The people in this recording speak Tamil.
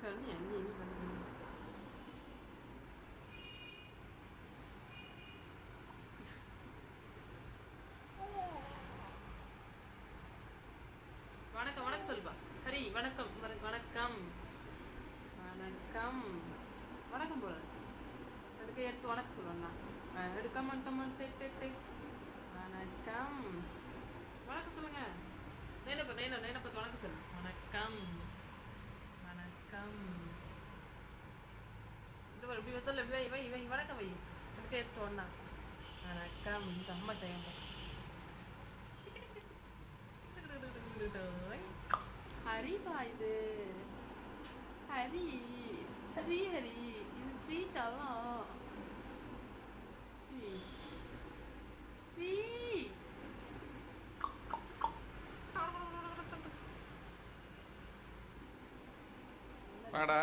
Sekarang ni பண்ணுங்க. வணக்கம் வணக்கம் சொல்லுப்பா. ஹரி வணக்கம் வணக்கம் வணக்கம் வணக்கம் போல. அதுக்கு எடுத்து வணக்கம் சொல்லணும். எடுக்காம வணக்கம் வணக்கம் சொல்லுங்க. நேனப்பா வணக்கம் சொல்லு. வணக்கம் வணக்கம். இது ஒரு இப்படி சொல்ல வை வணக்கம் வை. அதுக்கு எடுத்து ஒண்ணா. வணக்கம் இந்த அம்மா செய்ய ஹரி இது ஹரி ஸ்ரீஹரி இது ஸ்ரீ சலம் ஸ்ரீ வாடா